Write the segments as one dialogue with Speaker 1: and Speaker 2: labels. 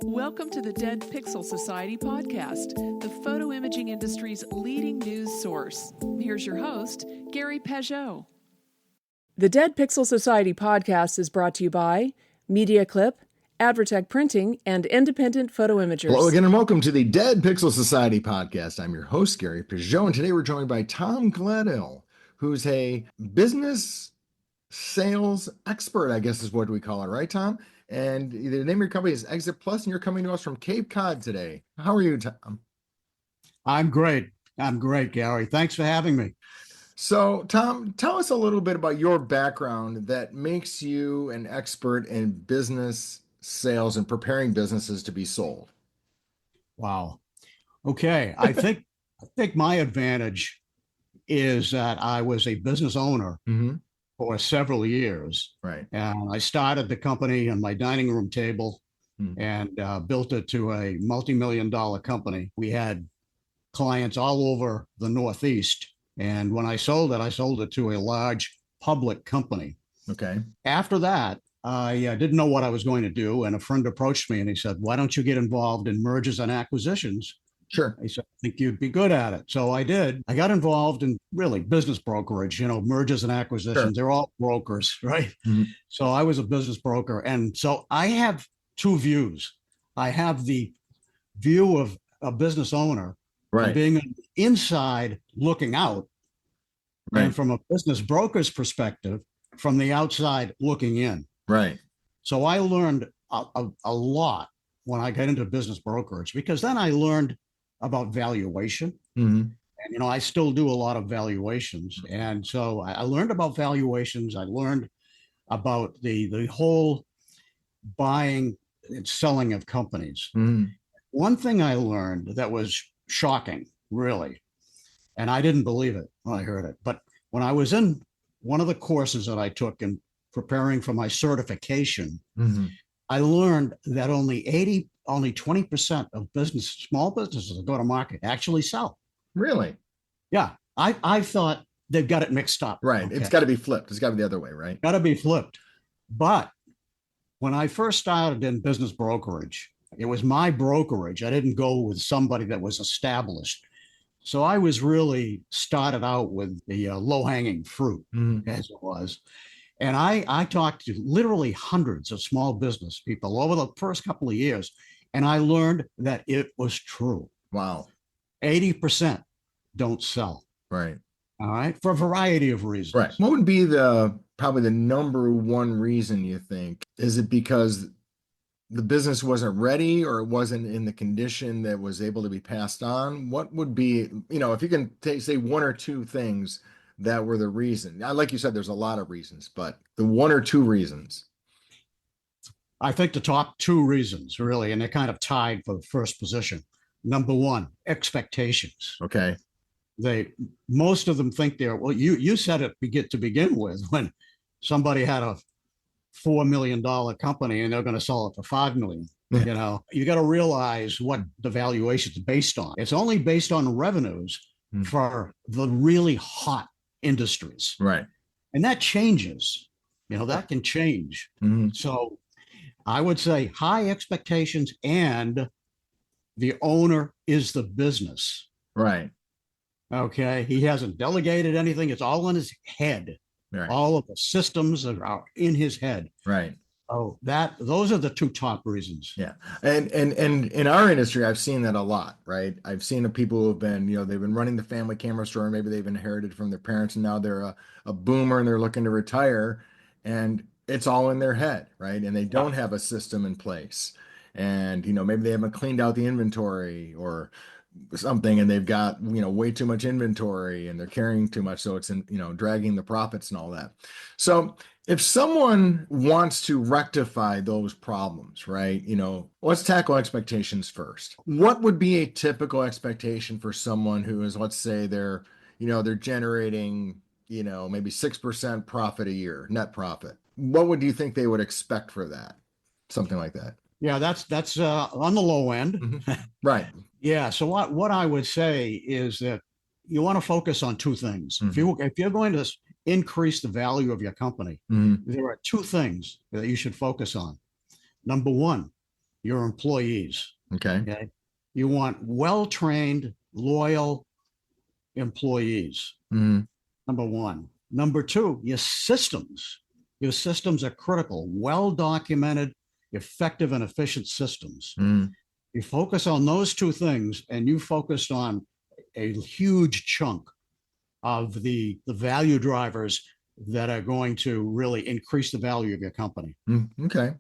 Speaker 1: Welcome to the Dead Pixel Society podcast, the photo imaging industry's leading news source. Here's your host, Gary Peugeot. The Dead Pixel Society podcast is brought to you by Media Clip, Advertech Printing, and Independent Photo Imagers.
Speaker 2: Hello again and welcome to the Dead Pixel Society podcast. I'm your host, Gary Peugeot, and today we're joined by Tom Gledhill, who's a business sales expert, I guess is what we call it, right, Tom? And the name of your company is Exit Plus, and you're coming to us from Cape Cod today. How are you, Tom?
Speaker 3: I'm great, Gary. Thanks for having me.
Speaker 2: So, Tom, tell us a little bit about your background that makes you an expert in business sales and preparing businesses to be sold.
Speaker 3: Wow. Okay. I think my advantage is that I was a business owner for several years.
Speaker 2: Right.
Speaker 3: And I started the company on my dining room table and built it to a multi-million-dollar company. We had clients all over the Northeast. And when I sold it to a large public company.
Speaker 2: Okay.
Speaker 3: After that, I didn't know what I was going to do. And a friend approached me and he said, "Why don't you get involved in mergers and acquisitions?"
Speaker 2: Sure.
Speaker 3: I said, "I think you'd be good at it." So I did. I got involved in really business brokerage, mergers and acquisitions. Sure. They're all brokers, right? So I was a business broker. And so I have two views. I have the view of a business owner, right, being on the inside looking out, right, and from a business broker's perspective, from the outside looking in. Right. So I learned a lot when I got into business brokerage, because then I learned about valuation. And, I still do a lot of valuations. And so I learned about valuations. I learned about the whole buying and selling of companies. One thing I learned that was shocking, really, and I didn't believe it when I heard it, but when I was in one of the courses that I took in preparing for my certification, I learned that only 20% of small businesses that go to market actually sell.
Speaker 2: Really?
Speaker 3: Yeah. I thought they've got it mixed up.
Speaker 2: Right. Okay. It's got to be flipped. It's got to be the other way, right?
Speaker 3: Got to be flipped. But when I first started in business brokerage, it was my brokerage. I didn't go with somebody that was established. So I was really started out with the low-hanging fruit, as it was. And I talked to literally hundreds of small business people over the first couple of years, and I learned that it was true.
Speaker 2: Wow.
Speaker 3: 80% don't sell.
Speaker 2: Right.
Speaker 3: All right. For a variety of reasons.
Speaker 2: Right. What would be probably the number one reason, you think? Is it because the business wasn't ready, or it wasn't in the condition that was able to be passed on? What would be, if you can say one or two things that were the reason? Like you said, there's a lot of reasons, but the one or two reasons.
Speaker 3: I think the top two reasons, really, and they're kind of tied for the first position. Number one, expectations.
Speaker 2: Okay.
Speaker 3: Most of them think you said it to begin with, when somebody had a $4 million company and they're going to sell it for $5 million. You got to realize what the valuation is based on. It's only based on revenues for the really hot industries.
Speaker 2: Right.
Speaker 3: And that changes, that can change. So I would say high expectations, and the owner is the business.
Speaker 2: Right.
Speaker 3: Okay. He hasn't delegated anything. It's all in his head. Right. All of the systems are in his head.
Speaker 2: Right.
Speaker 3: Oh, those are the two top reasons.
Speaker 2: Yeah. And in our industry, I've seen that a lot, right? I've seen the people who have been, they've been running the family camera store, and maybe they've inherited from their parents, and now they're a boomer and they're looking to retire, and it's all in their head, right? And they don't have a system in place. And, maybe they haven't cleaned out the inventory or something, and they've got, way too much inventory, and they're carrying too much. So it's dragging the profits and all that. So if someone wants to rectify those problems, right, let's tackle expectations first. What would be a typical expectation for someone who is, let's say they're generating, maybe 6% profit a year, net profit? What do you think they would expect for that? Something like that.
Speaker 3: Yeah, that's on the low end.
Speaker 2: Right.
Speaker 3: Yeah. So what I would say is that you want to focus on two things. If you're going to increase the value of your company, there are two things that you should focus on. Number one, your employees.
Speaker 2: Okay.
Speaker 3: Okay. You want well-trained, loyal employees.
Speaker 2: Mm-hmm.
Speaker 3: Number one. Number two, your systems. Your systems are critical. Well-documented, effective, and efficient systems.
Speaker 2: Mm-hmm.
Speaker 3: You focus on those two things, and you focused on a huge chunk of the value drivers that are going to really increase the value of your company.
Speaker 2: Okay.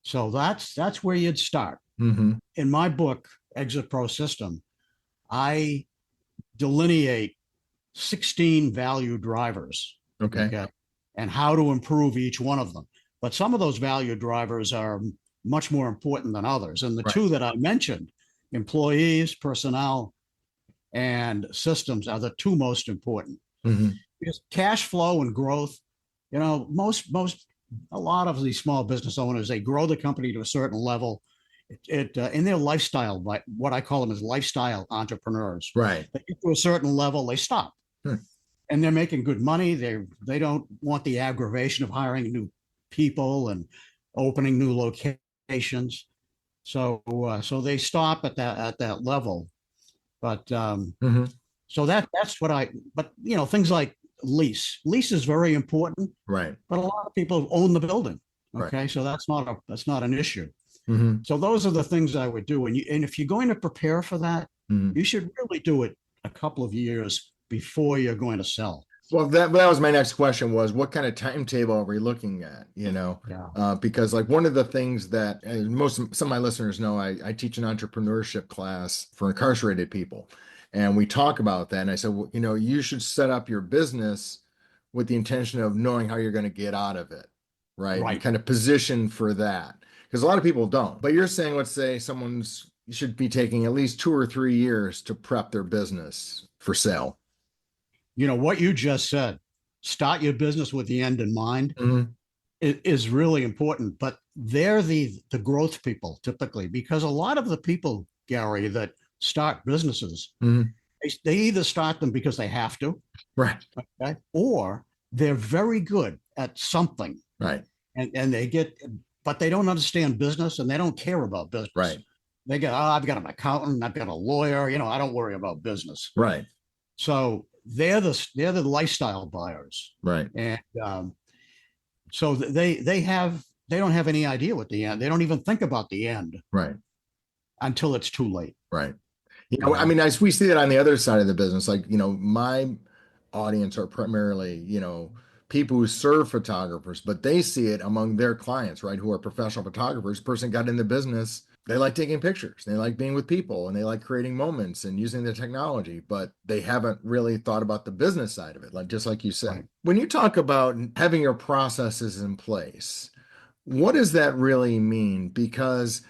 Speaker 3: So that's where you'd start.
Speaker 2: Mm-hmm.
Speaker 3: In my book, Exit Pro System, I delineate 16 value drivers.
Speaker 2: Okay.
Speaker 3: And how to improve each one of them. But some of those value drivers are much more important than others. And the two that I mentioned, employees, personnel, and systems, are the two most important.
Speaker 2: Mm-hmm.
Speaker 3: Because cash flow and growth, a lot of these small business owners, they grow the company to a certain level. In their lifestyle, what I call them is lifestyle entrepreneurs.
Speaker 2: Right.
Speaker 3: They get to a certain level, they stop. And they're making good money. They don't want the aggravation of hiring new people and opening new locations. So they stop at that level. But so that's what but things like lease is very important.
Speaker 2: Right.
Speaker 3: But a lot of people own the building. Okay.
Speaker 2: Right.
Speaker 3: So that's not an issue.
Speaker 2: Mm-hmm.
Speaker 3: So those are the things I would do. And if you're going to prepare for that, you should really do it a couple of years before you're going to sell.
Speaker 2: Well, that was my next question, was what kind of timetable are we looking at? Because like one of the things that some of my listeners know, I teach an entrepreneurship class for incarcerated people, and we talk about that. And I said, well, you should set up your business with the intention of knowing how you're going to get out of it, right?
Speaker 3: Right.
Speaker 2: And kind of position for that, because a lot of people don't. But you're saying, let's say should be taking at least 2 or 3 years to prep their business for sale.
Speaker 3: What you just said, start your business with the end in mind, is really important. But they're the growth people typically, because a lot of the people, Gary, that start businesses, they either start them because they have to,
Speaker 2: right?
Speaker 3: Okay, or they're very good at something,
Speaker 2: right?
Speaker 3: And but they don't understand business, and they don't care about business,
Speaker 2: right?
Speaker 3: They go, I've got an accountant, I've got a lawyer, I don't worry about business,
Speaker 2: right?
Speaker 3: So they're the lifestyle buyers,
Speaker 2: right?
Speaker 3: And so they don't have any idea what the end. They don't even think about the end,
Speaker 2: right,
Speaker 3: until it's too late,
Speaker 2: right. I mean, we see that on the other side of the business. Like, my audience are primarily, people who serve photographers, but they see it among their clients, right, who are professional photographers. Person got in the business. They like taking pictures. They like being with people, and they like creating moments and using the technology, but they haven't really thought about the business side of it, just like you said. Right. When you talk about having your processes in place, what does that really mean? Because,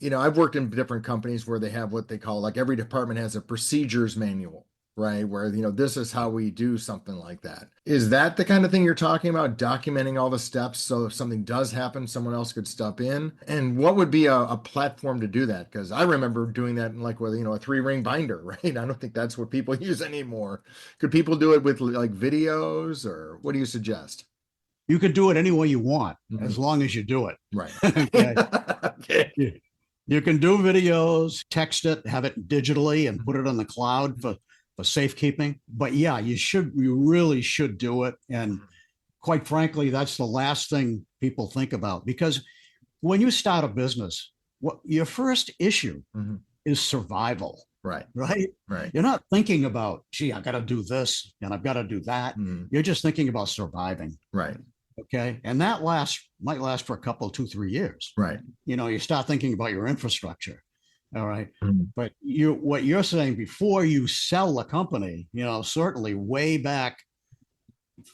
Speaker 2: I've worked in different companies where they have what they call, like, every department has a procedures manual, right? Where, this is how we do something like that. Is that the kind of thing you're talking about, documenting all the steps so if something does happen, someone else could step in? And what would be a platform to do that? Because I remember doing that with, a 3-ring binder, right? I don't think that's what people use anymore. Could people do it with like videos, or what do you suggest?
Speaker 3: You could do it any way you want, as long as you do it.
Speaker 2: Right.
Speaker 3: Okay.
Speaker 2: Okay.
Speaker 3: You can do videos, text it, have it digitally, and put it on the cloud for safekeeping. But yeah, you really should do it. And quite frankly, that's the last thing people think about, because when you start a business, your first issue is survival.
Speaker 2: Right.
Speaker 3: Right.
Speaker 2: Right.
Speaker 3: You're not thinking about, gee, I got to do this and I've got to do that. You're just thinking about surviving.
Speaker 2: Right.
Speaker 3: Okay. And that might last for a couple, 2-3 years.
Speaker 2: Right.
Speaker 3: You start thinking about your infrastructure. All right. But what you're saying, before you sell the company, certainly way back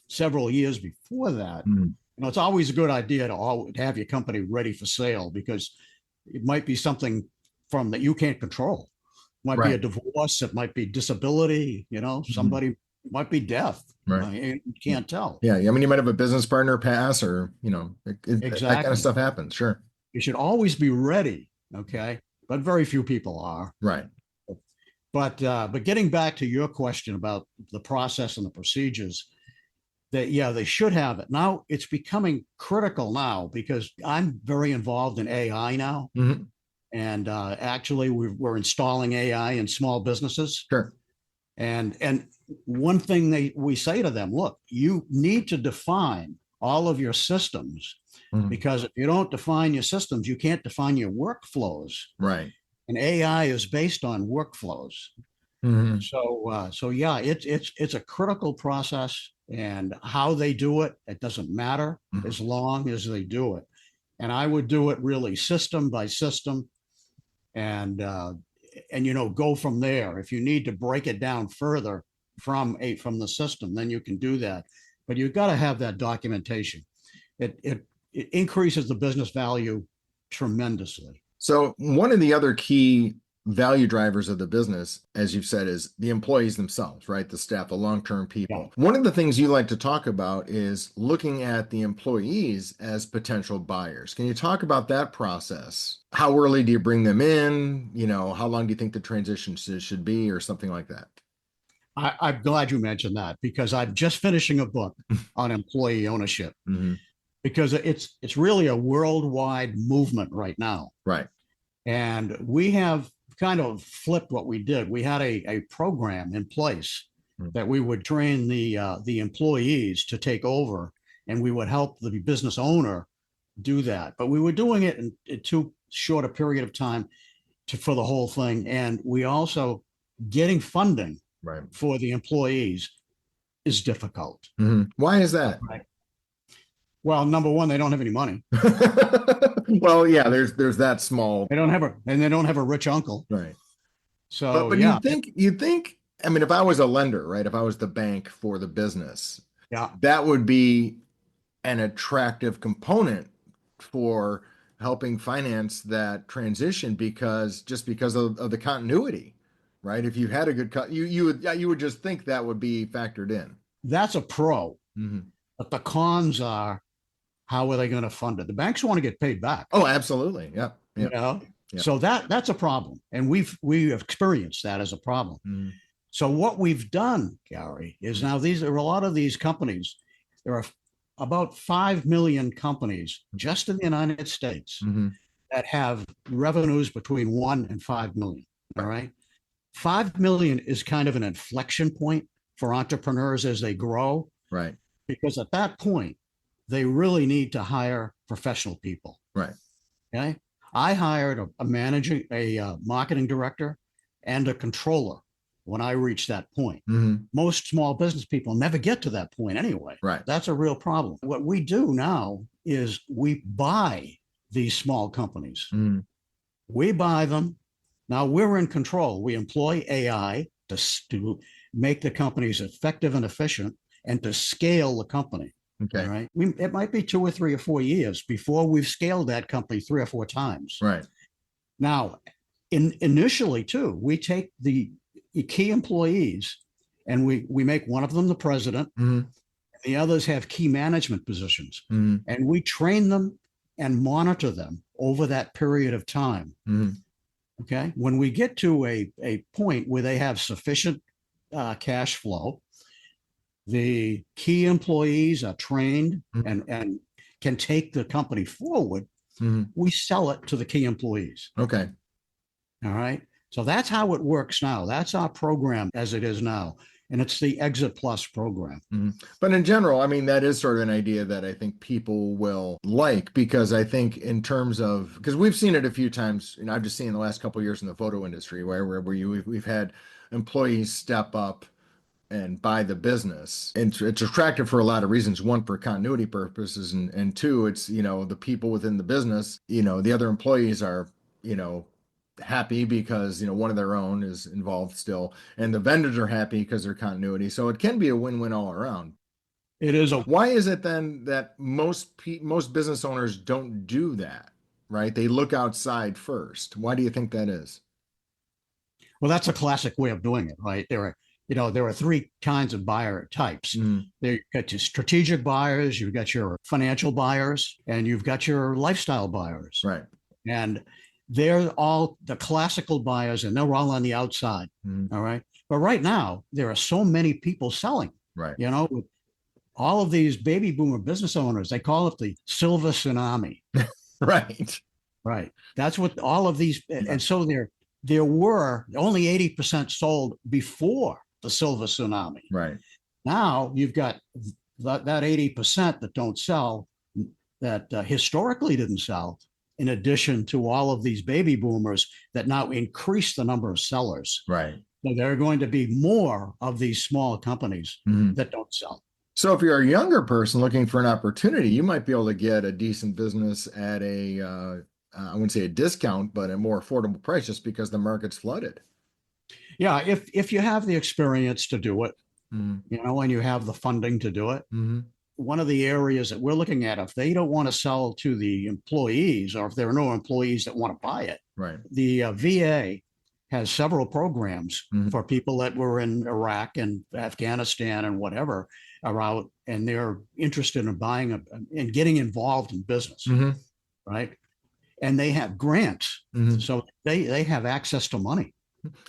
Speaker 3: several years before that, it's always a good idea to have your company ready for sale, because it might be something that you can't control. It might be a divorce. It might be disability, somebody might be death.
Speaker 2: Right.
Speaker 3: You can't tell.
Speaker 2: Yeah. I mean, you might have a business partner pass, or,
Speaker 3: Exactly.
Speaker 2: that kind of stuff happens. Sure.
Speaker 3: You should always be ready. Okay. But very few people are.
Speaker 2: Right.
Speaker 3: But getting back to your question about the process and the procedures, they should have it. Now it's becoming critical now because I'm very involved in AI now.
Speaker 2: Mm-hmm.
Speaker 3: And actually, we're installing AI in small businesses.
Speaker 2: Sure.
Speaker 3: And one thing we say to them, look, you need to define all of your systems, because if you don't define your systems, you can't define your workflows.
Speaker 2: Right.
Speaker 3: And AI is based on workflows.
Speaker 2: Mm-hmm.
Speaker 3: So yeah, it's a critical process, and how they do it, it doesn't matter as long as they do it. And I would do it really system by system, and go from there. If you need to break it down further from the system, then you can do that. But you've got to have that documentation. It increases the business value tremendously.
Speaker 2: So one of the other key value drivers of the business, as you've said, is the employees themselves, right? The staff, the long-term people. Yeah. One of the things you like to talk about is looking at the employees as potential buyers. Can you talk about that process? How early do you bring them in? How long do you think the transition should be, or something like that?
Speaker 3: I'm glad you mentioned that, because I'm just finishing a book on employee ownership. Because it's really a worldwide movement right now.
Speaker 2: Right.
Speaker 3: And we have kind of flipped what we did. We had a program in place that we would train the employees to take over, and we would help the business owner do that. But we were doing it in too short a period of time for the whole thing. And we also, getting funding for the employees is difficult.
Speaker 2: Why is that?
Speaker 3: Right. Well, number one, they don't have any money.
Speaker 2: Well, yeah, there's that small.
Speaker 3: They don't have a rich uncle.
Speaker 2: Right.
Speaker 3: So,
Speaker 2: but yeah. you'd think, I mean, if I was a lender, right, if I was the bank for the business, that would be an attractive component for helping finance that transition, because of the continuity, right? If you had a good you would just think that would be factored in.
Speaker 3: That's a pro. But the cons are, how are they going to fund it? The banks want to get paid back.
Speaker 2: Oh, absolutely. Yeah.
Speaker 3: So that's a problem. And we've experienced that as a problem. So what we've done, Gary, is now there are a lot of these companies. There are about 5 million companies just in the United States that have revenues between 1 and 5 million. All right. 5 million is kind of an inflection point for entrepreneurs as they grow.
Speaker 2: Right.
Speaker 3: Because at that point, they really need to hire professional people.
Speaker 2: Right.
Speaker 3: Okay. I hired a marketing director and a controller when I reached that point. Most small business people never get to that point anyway.
Speaker 2: Right.
Speaker 3: That's a real problem. What we do now is we buy these small companies. We buy them. Now we're in control. We employ AI to make the companies effective and efficient, and to scale the company.
Speaker 2: Okay.
Speaker 3: All right. It might be 2 or 3 or 4 years before we've scaled that company 3 or 4 times.
Speaker 2: Right.
Speaker 3: Now, initially too, we take the key employees and we make one of them the president. The others have key management positions, and we train them and monitor them over that period of time. Okay. When we get to a point where they have sufficient cash flow, the key employees are trained and can take the company forward. We sell it to the key employees.
Speaker 2: Okay.
Speaker 3: All right. So that's how it works now. That's our program as it is now. And it's the Exit Plus program.
Speaker 2: But in general, I mean, that is sort of an idea that I think people will like, because I think in terms of, because we've seen it a few times, I've just seen the last couple of years in the photo industry where we've had employees step up and buy the business. And it's attractive for a lot of reasons. One, for continuity purposes, and two, it's, the people within the business, the other employees are, happy because, one of their own is involved still, and the vendors are happy because they're continuity. So it can be a win-win all around.
Speaker 3: It is.
Speaker 2: Why is it then that most business owners don't do that, right? They look outside first. Why do you think that is?
Speaker 3: Well, that's a classic way of doing it, right? There are 3 kinds of buyer types. You've got your strategic buyers, you've got your financial buyers, and you've got your lifestyle buyers.
Speaker 2: Right.
Speaker 3: And they're all the classical buyers, and they're all on the outside. All right. But right now, there are so many people selling,
Speaker 2: right,
Speaker 3: with all of these baby boomer business owners, they call it the silver tsunami.
Speaker 2: Right.
Speaker 3: Right. That's what all of these,
Speaker 2: Yeah.
Speaker 3: and so there were only 80% sold before the silver tsunami.
Speaker 2: Right.
Speaker 3: Now you've got that 80% that don't sell, that historically didn't sell, in addition to all of these baby boomers that now increase the number of sellers.
Speaker 2: Right.
Speaker 3: So there are going to be more of these small companies that don't sell.
Speaker 2: So if you're a younger person looking for an opportunity, you might be able to get a decent business at a, I wouldn't say a discount, but a more affordable price just because the market's flooded.
Speaker 3: Yeah, if you have the experience to do it, you know, and you have the funding to do it, one of the areas that we're looking at, if they don't want to sell to the employees, or if there are no employees that want to buy it,
Speaker 2: right,
Speaker 3: the VA has several programs for people that were in Iraq and Afghanistan and whatever are out, and they're interested in buying and getting involved in business, right? And they have grants, so they have access to money.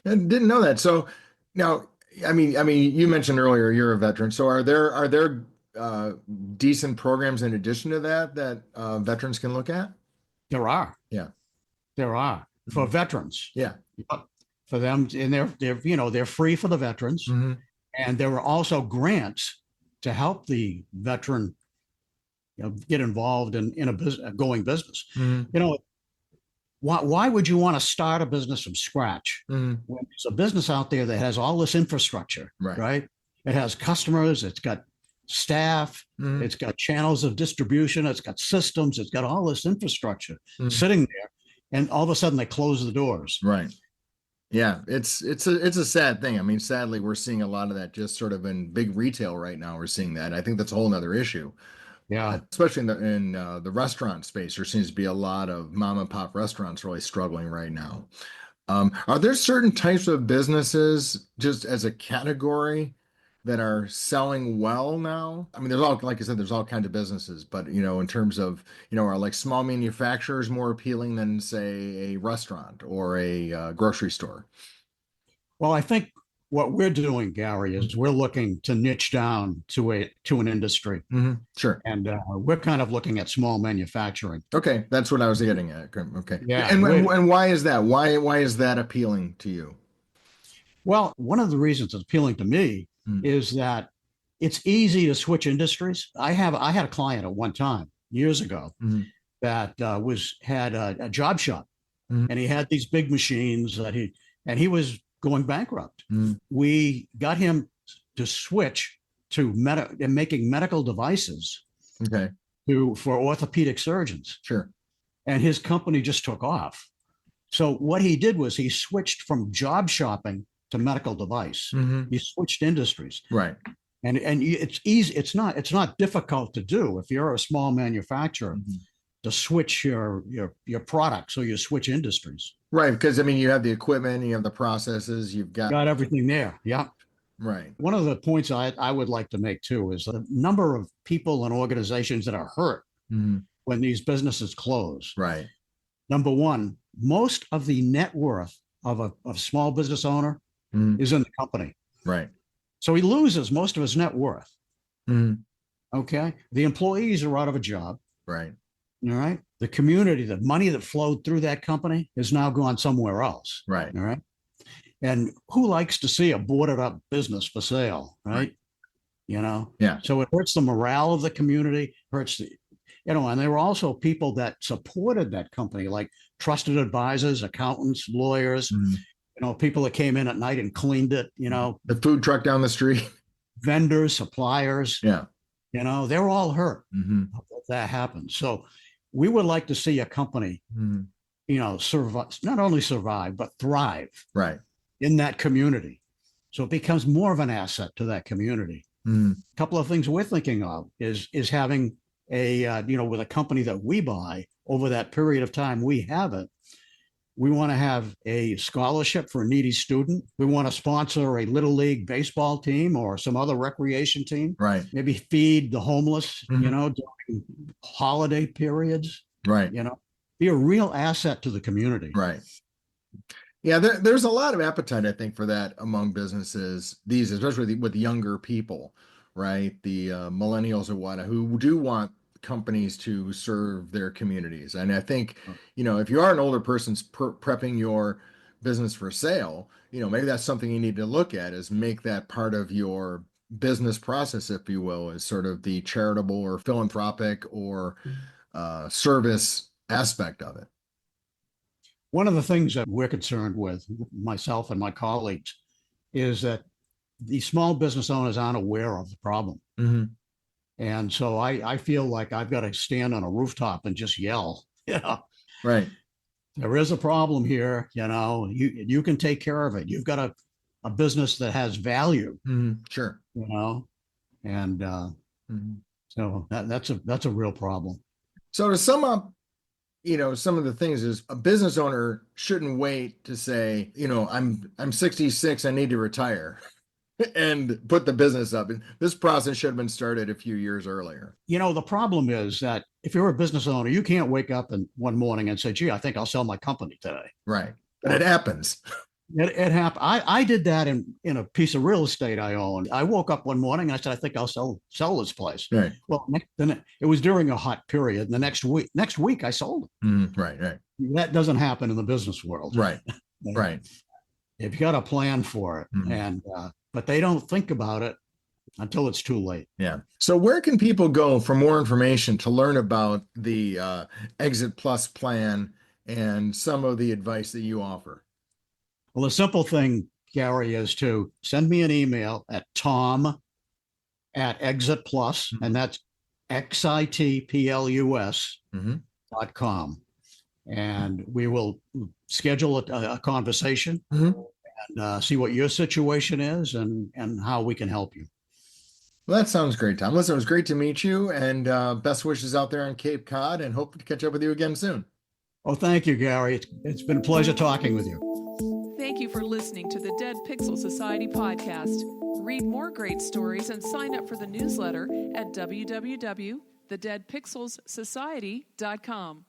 Speaker 2: I didn't know that. So now, I mean, you mentioned earlier you're a veteran. So are there decent programs in addition to that veterans can look at?
Speaker 3: There are.
Speaker 2: Yeah,
Speaker 3: there are for veterans.
Speaker 2: Yeah,
Speaker 3: for them, and they're free for the veterans, and there are also grants to help the veteran, get involved in a going business. Why would you want to start a business from scratch when there's a business out there that has all this infrastructure, right? It has customers, it's got staff, it's got channels of distribution, it's got systems, it's got all this infrastructure sitting there, and all of a sudden they close the doors.
Speaker 2: Right. Yeah, it's a sad thing. I mean, sadly, we're seeing a lot of that just sort of in big retail right now. We're seeing that. I think that's a whole nother issue.
Speaker 3: Yeah,
Speaker 2: especially in the restaurant space, there seems to be a lot of mom and pop restaurants really struggling right now. Are there certain types of businesses, just as a category, that are selling well now? I mean, there's all, like I said, there's all kinds of businesses, but in terms of, are like small manufacturers more appealing than, say, a restaurant or a grocery store?
Speaker 3: Well, I think what we're doing, Gary, is we're looking to niche down to an industry.
Speaker 2: Sure.
Speaker 3: And we're kind of looking at small manufacturing.
Speaker 2: Okay, that's what I was getting at. Okay.
Speaker 3: Yeah.
Speaker 2: And why is that? Why is that appealing to you?
Speaker 3: Well, one of the reasons it's appealing to me is that it's easy to switch industries. I had a client at one time years ago that had a job shop, and he had these big machines that he was going bankrupt. We got him to switch to making medical devices for orthopedic surgeons.
Speaker 2: Sure.
Speaker 3: And his company just took off. So what he did was he switched from job shopping to medical device. He switched industries.
Speaker 2: Right.
Speaker 3: And it's easy. It's not difficult to do if you're a small manufacturer to switch your product. So you switch industries.
Speaker 2: Right. Because I mean, you have the equipment, you have the processes, you've got
Speaker 3: everything there. Yeah.
Speaker 2: Right.
Speaker 3: One of the points I would like to make too is the number of people and organizations that are hurt when these businesses close.
Speaker 2: Right.
Speaker 3: Number one, most of the net worth of a small business owner is in the company.
Speaker 2: Right.
Speaker 3: So he loses most of his net worth. Okay. The employees are out of a job.
Speaker 2: Right.
Speaker 3: All right. The community, the money that flowed through that company has now gone somewhere else.
Speaker 2: Right.
Speaker 3: All right. And who likes to see a boarded up business for sale? Right.
Speaker 2: Yeah.
Speaker 3: So it hurts the morale of the community, hurts and there were also people that supported that company, like trusted advisors, accountants, lawyers, people that came in at night and cleaned it,
Speaker 2: the food truck down the street,
Speaker 3: vendors, suppliers.
Speaker 2: Yeah.
Speaker 3: They're all hurt if that happens. So we would like to see a company, survive, not only survive, but thrive in that community. So it becomes more of an asset to that community. A couple of things we're thinking of is having with a company that we buy over that period of time we have it. We want to have a scholarship for a needy student. We want to sponsor a little league baseball team or some other recreation team.
Speaker 2: Right.
Speaker 3: Maybe feed the homeless, during holiday periods.
Speaker 2: Right.
Speaker 3: Be a real asset to the community.
Speaker 2: Right. Yeah, there's a lot of appetite, I think, for that among businesses especially with younger people right? The millennials or what, who do want companies to serve their communities. And I think, if you are an older person prepping your business for sale, maybe that's something you need to look at, is make that part of your business process, if you will, is sort of the charitable or philanthropic or service aspect of it.
Speaker 3: One of the things that we're concerned with, myself and my colleagues, is that the small business owners aren't aware of the problem.
Speaker 2: Mm-hmm.
Speaker 3: And so I feel like I've got to stand on a rooftop and just yell,
Speaker 2: Right.
Speaker 3: there is a problem here. You can take care of it. You've got a business that has value,
Speaker 2: Mm-hmm. Sure.
Speaker 3: And
Speaker 2: Mm-hmm.
Speaker 3: so that's a real problem.
Speaker 2: So to sum up, some of the things is a business owner shouldn't wait to say, I'm 66, I need to retire and put the business up. And this process should have been started a few years earlier.
Speaker 3: The problem is that if you're a business owner, you can't wake up one morning and say, gee, I think I'll sell my company today.
Speaker 2: Right. But it happens.
Speaker 3: It happened. I did that in a piece of real estate I owned. I woke up one morning and I said, I think I'll sell this place.
Speaker 2: Right.
Speaker 3: Well, then it was during a hot period. And the next week I sold it.
Speaker 2: Mm-hmm. Right.
Speaker 3: That doesn't happen in the business world.
Speaker 2: Right. Right.
Speaker 3: You've got a plan for it.
Speaker 2: Mm-hmm.
Speaker 3: But they don't think about it until it's too late.
Speaker 2: Yeah. So where can people go for more information to learn about the Exit Plus plan and some of the advice that you offer?
Speaker 3: Well, the simple thing, Gary, is to send me an email at tom@Exit Plus, and that's XITPLUS.com. And we will schedule a conversation and see what your situation is and how we can help you.
Speaker 2: Well, that sounds great, Tom. Listen, it was great to meet you, and best wishes out there on Cape Cod, and hope to catch up with you again soon.
Speaker 3: Oh, thank you, Gary. It's been a pleasure talking with you.
Speaker 1: Thank you for listening to the Dead Pixel Society podcast. Read more great stories and sign up for the newsletter at www.thedeadpixelssociety.com.